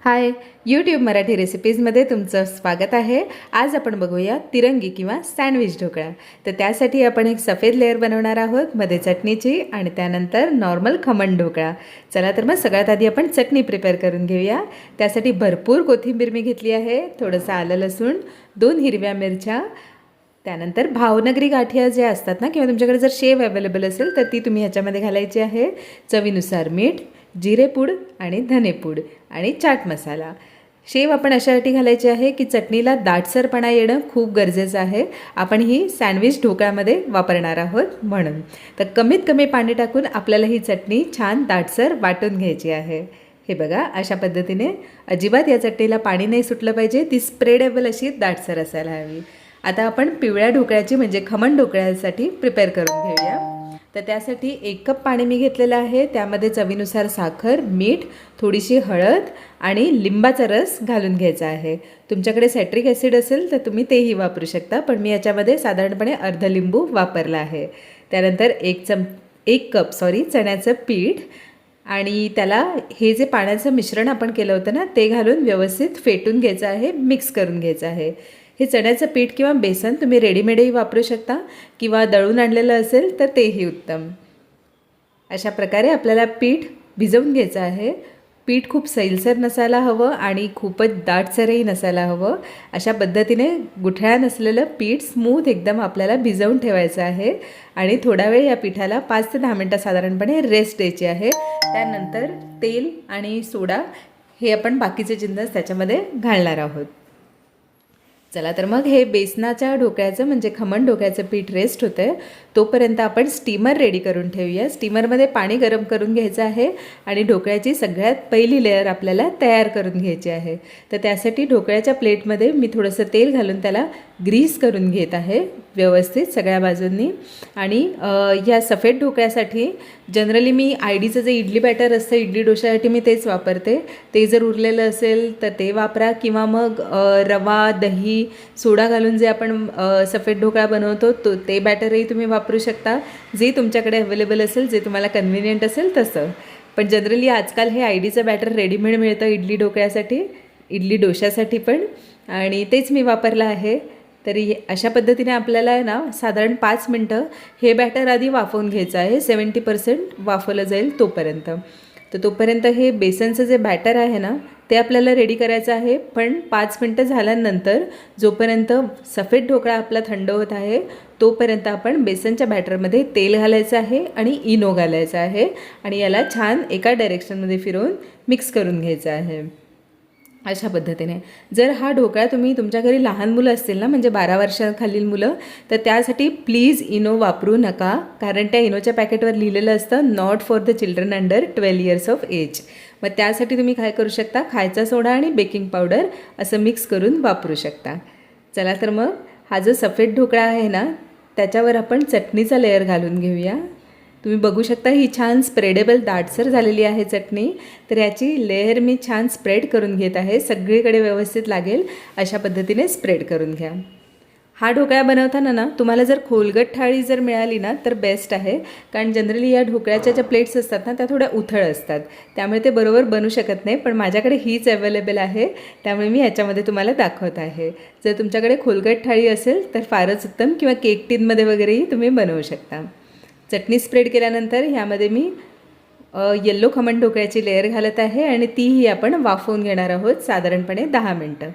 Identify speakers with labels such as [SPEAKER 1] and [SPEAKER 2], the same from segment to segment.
[SPEAKER 1] हाय, YouTube Marathi रेसिपीजमध्ये तुमचं स्वागत आहे। आज आपण बघूया तिरंगी किंवा सँडविच ढोकळा। तर त्यासाठी आपण एक सफेद लेयर बनवणार आहोत, मध्ये चटणीची आणि त्यानंतर नॉर्मल खमण ढोकळा। चला तर मग सगळ्यात आधी आपण चटणी प्रिपेअर करून घेऊया। त्यासाठी भरपूर कोथिंबीर मी घेतली आहे, थोडंसं आलं लसूण, 2 हिरव्या मिरच्या, त्यानंतर भावनगरी गाठिया जे असतात ना, किंवा तुमच्याकडे जर शेव अवेलेबल असेल तर ती तुम्ही ह्याच्यामध्ये घालायची आहे। चवीनुसार मीठ, जिरेपूड आणि धनेपूड आणि चाट मसाला। शेव आपण अशासाठी घालायची आहे की चटणीला दाटसरपणा येणं खूप गरजेचं आहे। आपण ही सँडविच ढोकळ्यामध्ये वापरणार आहोत म्हणून। तर कमीत कमी पाणी टाकून आपल्याला ही चटणी छान दाटसर वाटून घ्यायची आहे। हे बघा, अशा पद्धतीने अजिबात या चटणीला पाणी नाही सुटलं पाहिजे, ती स्प्रेडेबल अशी दाटसर असायला हवी। आता आपण पिवळ्या ढोकळ्याची म्हणजे खमण ढोकळ्यासाठी प्रिपेअर करून घेऊया। तर त्यासाठी 1 कप पाणी मी घेतलेलं आहे, त्यामध्ये चवीनुसार साखर, मीठ, थोडीशी हळद आणि लिंबाचा रस घालून घ्यायचा आहे। तुमच्याकडे सायट्रिक ॲसिड असेल तर तुम्ही तेही वापरू शकता, पण मी याच्यामध्ये साधारणपणे अर्ध लिंबू वापरला आहे। त्यानंतर 1 कप चण्याचं पीठ आणि त्याला हे जे पाण्याचं मिश्रण आपण केलं होतं ना, ते घालून व्यवस्थित फेटून घ्यायचं आहे, मिक्स करून घ्यायचं आहे। हे चण्याचं पीठ किंवा बेसन तुम्ही रेडीमेडही वापरू शकता किंवा दळून आणलेलं असेल तर तेही उत्तम। अशा प्रकारे आपल्याला पीठ भिजवून घ्यायचं आहे। पीठ खूप सैलसर नसायला हवं आणि खूपच दाटसरही नसायला हवं। अशा पद्धतीने गुठळ्या नसलेलं पीठ स्मूथ एकदम आपल्याला भिजवून ठेवायचं आहे आणि थोडा वेळ या पिठाला 5 ते 10 मिनटं साधारणपणे रेस्ट द्यायची आहे। त्यानंतर तेल आणि सोडा हे आपण बाकीचे जिन्नस त्याच्यामध्ये घालणार आहोत। चला तर मग हे बेसनाच्या ढोकळ्याचं म्हणजे खमण ढोकळ्याचं पीठ रेस्ट होतं आहे, तोपर्यंत आपण स्टीमर रेडी करून ठेवूया। स्टीमरमध्ये पाणी गरम करून घ्यायचं आहे आणि ढोकळ्याची सगळ्यात पहिली लेअर आपल्याला तयार करून घ्यायची आहे। तर त्यासाठी ढोकळ्याच्या प्लेटमध्ये मी थोडंसं तेल घालून त्याला ग्रीस करून घेत आहे व्यवस्थित सगळ्या बाजूंनी। आणि या सफेद ढोकळ्यासाठी जनरली मी आयडीचं जे इडली बॅटर असतं, इडली डोशासाठी मी तेच वापरते। ते जर उरलेलं असेल तर ते वापरा किंवा मग रवा, दही, सोडा घालून जे आपण सफेद ढोकळा बनवतो ते बॅटरही तुम्ही वापरू शकता, जे तुमच्याकडे अवेलेबल असेल, जे तुम्हाला कन्व्हिनियंट असेल तसं। पण जनरली आजकाल हे आयडीचं बॅटर रेडीमेड मिळतं इडली ढोकळ्यासाठी, इडली डोशासाठी पण, आणि तेच मी वापरलं आहे। तरी अशा पद्धतीने आपल्याला आहे ना साधारण 5 मिनटं हे बॅटर आधी वाफवून घ्यायचं आहे, 70% वाफवलं जाईल तोपर्यंत। तर तोपर्यंत हे बेसनचं जे बॅटर आहे ना ते आपल्याला रेडी करायचं आहे। पण 5 मिनटं झाल्यानंतर जोपर्यंत सफेद ढोकळा आपला थंड होत आहे तोपर्यंत आपण बेसनच्या बॅटरमध्ये तेल घालायचं आहे आणि इनो घालायचं आहे आणि याला छान एका डायरेक्शनमध्ये फिरवून मिक्स करून घ्यायचं आहे। अशा पद्धतीने जर हा ढोकळा तुमच्या घरी लहान मुलं असतील ना, म्हणजे 12 वर्षाखालील मुलं, तर त्यासाठी प्लीज इनो वापरू नका, कारण त्या इनोच्या पॅकेटवर लिहिलेलं असतं not for the children under 12 years of age. मग त्यासाठी तुम्ही काय करू शकता, खायचा सोडा आणि बेकिंग पावडर असं मिक्स करून वापरू शकता। चला तर मग हा जो सफेद ढोकळा आहे ना त्याच्यावर आपण चटणीचा लेअर घालून घेऊया। तुम्ही बघू शकता ही छान स्प्रेडेबल दाटसर झालेली आहे चटणी। तर याची लेअर मी छान स्प्रेड करून घेत आहे, सगळीकडे व्यवस्थित लागेल अशा पद्धतीने स्प्रेड करून घ्या। हा ढोकळा बनवताना ना तुम्हाला जर खोलगट थाळी जर मिळाली ना तर बेस्ट आहे, कारण जनरली या ढोकळ्याच्या ज्या प्लेट्स असतात ना त्या थोड्या उथळ असतात, त्यामुळे ते बरोबर बनू शकत नाही। पण माझ्याकडे हीच अवेलेबल आहे, त्यामुळे मी ह्याच्यामध्ये तुम्हाला दाखवत आहे। जर तुमच्याकडे खोलगट थाळी असेल तर फारच उत्तम, किंवा केक टिनमध्ये वगैरेही तुम्ही बनवू शकता। चटणी स्प्रेड केल्यानंतर ह्यामध्ये मी येल्लो खमण ढोकळ्याची लेअर घालत आहे आणि तीही आपण वाफवून घेणार आहोत साधारणपणे 10 मिनटं।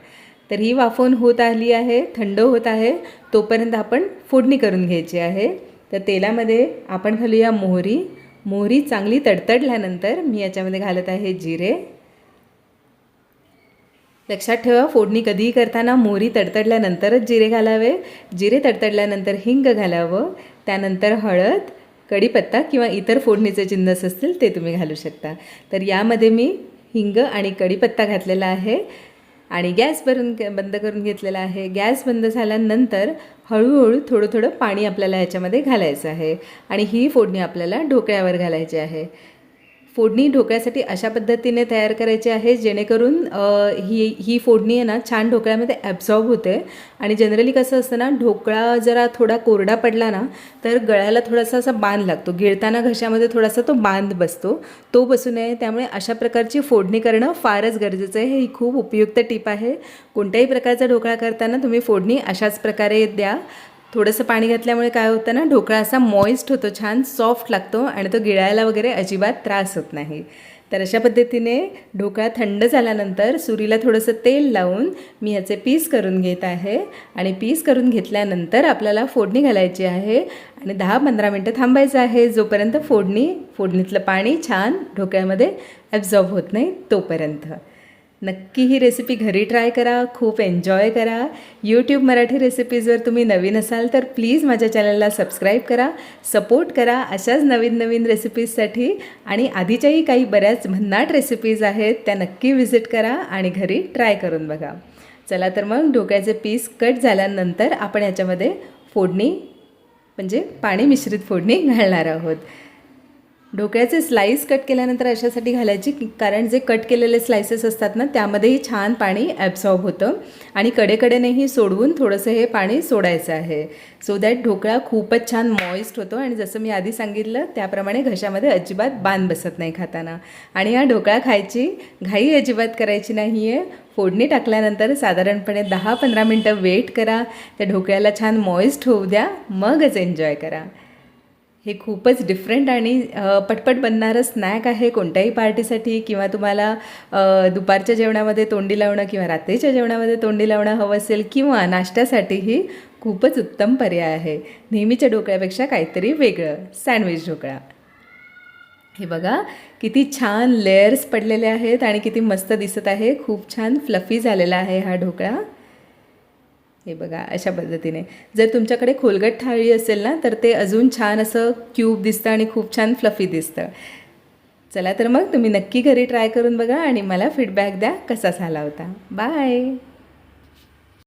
[SPEAKER 1] तर ही वाफवून होत आली आहे, थंड होत आहे, तोपर्यंत आपण फोडणी करून घ्यायची आहे। तर तेलामध्ये आपण घालूया मोहरी चांगली तडतडल्यानंतर मी याच्यामध्ये घालत आहे जिरे। लक्षात ठेवा, फोडणी कधीही करताना मोहरी तडतडल्यानंतरच जिरे घालावे। जिरे तडतडल्यानंतर हिंग घालावं, त्यानंतर हळद, कढीपत्ता किंवा इतर फोडणीचे जिन्नस असतील ते तुम्ही घालू शकता। तर यामध्ये मी हिंग आणि कढीपत्ता घातलेला आहे आणि गॅस बंद करून घेतलेला आहे। गॅस बंद झाल्यानंतर हळूहळू थोडं पाणी आपल्याला याच्यामध्ये घालायचं आहे आणि ही फोडणी आपल्याला ढोकळ्यावर घालायची आहे। फोडणी ढोकळ्यासाठी अशा पद्धतीने तयार करायची आहे जेणेकरून ही फोडणी आहे ना छान ढोकळ्यामध्ये ॲब्झॉर्ब होते. आणि जनरली कसं असतं ना, ढोकळा जरा थोडा कोरडा पडला ना तर गळ्याला थोडासा असा बांध लागतो, गिळताना घशामध्ये थोडासा तो बांध बसतो, तो बसू नये. त्यामुळे अशा प्रकारची फोडणी करणं फारच गरजेचं आहे. ही खूप उपयुक्त टीप आहे. कोणत्याही प्रकारचा ढोकळा करताना तुम्ही फोडणी अशाच प्रकारे द्या. थोडंसं पाणी घातल्यामुळे काय होतं ना, ढोकळा असा मॉइस्ट होतो, छान सॉफ्ट लागतो आणि तो गिळायला वगैरे अजिबात त्रास होत नाही. तर अशा पद्धतीने ढोकळा थंड झाल्यानंतर सुरीला थोडंसं तेल लावून मी ह्याचे पीस करून घेत आहे. आणि पीस करून घेतल्यानंतर आपल्याला फोडणी घालायची आहे आणि 10-15 मिनटं थांबायचं आहे, जोपर्यंत फोडणीतलं पाणी छान ढोकळ्यामध्ये ॲब्झॉर्ब होत नाही तोपर्यंत. नक्की ही रेसिपी घरी ट्राय करा, खूप एन्जॉय करा. यूट्यूब मराठी रेसिपीजवर तुम्ही नवीन असाल तर प्लीज माझ्या चॅनलला सबस्क्राईब करा, सपोर्ट करा अशाच नवीन नवीन रेसिपीजसाठी. आणि आधीच्याही काही बऱ्याच भन्नाट रेसिपीज आहेत, त्या नक्की व्हिजिट करा आणि घरी ट्राय करून बघा. चला तर मग ढोकळ्याचे पीस कट झाल्यानंतर आपण याच्यामध्ये फोडणी म्हणजे पाणी मिश्रित फोडणी घालणार आहोत. ढोकळ्याचे स्लाईस कट केल्यानंतर अशासाठी घालायची कारण जे कट केलेले स्लायसेस असतात ना त्यामध्येही छान पाणी ॲब्झॉर्ब होतं आणि कडेकडेनेही सोडवून थोडंसं हे पाणी सोडायचं आहे, सो दॅट ढोकळा खूपच छान मॉइस्ट होतो. आणि जसं मी आधी सांगितलं त्याप्रमाणे घशामध्ये अजिबात बांध बसत नाही खाताना. आणि हा ढोकळा खायची घाई अजिबात करायची नाही आहे. फोडणी टाकल्यानंतर साधारणपणे 10-15 मिनटं वेट करा, त्या ढोकळ्याला छान मॉइस्ट होऊ द्या, मगच एन्जॉय करा. हे खूपच डिफरंट आणि पटपट बनणारं स्नॅक आहे कोणत्याही पार्टीसाठी, किंवा तुम्हाला दुपारच्या जेवणामध्ये तोंडी लावणं किंवा रात्रीच्या जेवणामध्ये तोंडी लावणं हवं असेल, किंवा नाश्त्यासाठीही खूपच उत्तम पर्याय आहे. नेहमीच्या ढोकळ्यापेक्षा काहीतरी वेगळं सँडविच ढोकळा. हे बघा किती छान लेयर्स पडलेले आहेत आणि किती मस्त दिसत आहे. खूप छान फ्लफी झालेला आहे हा ढोकळा. हे बघा अशा पद्धतीने. जर तुमच्याकडे खोलगट थाळी असेल ना तर ते अजून छान असं क्यूब दिसतं आणि खूप छान फ्लफी दिसतं. चला तर मग तुम्ही नक्की घरी ट्राय करून बघा आणि मला फीडबॅक द्या कसा झाला होता. बाय.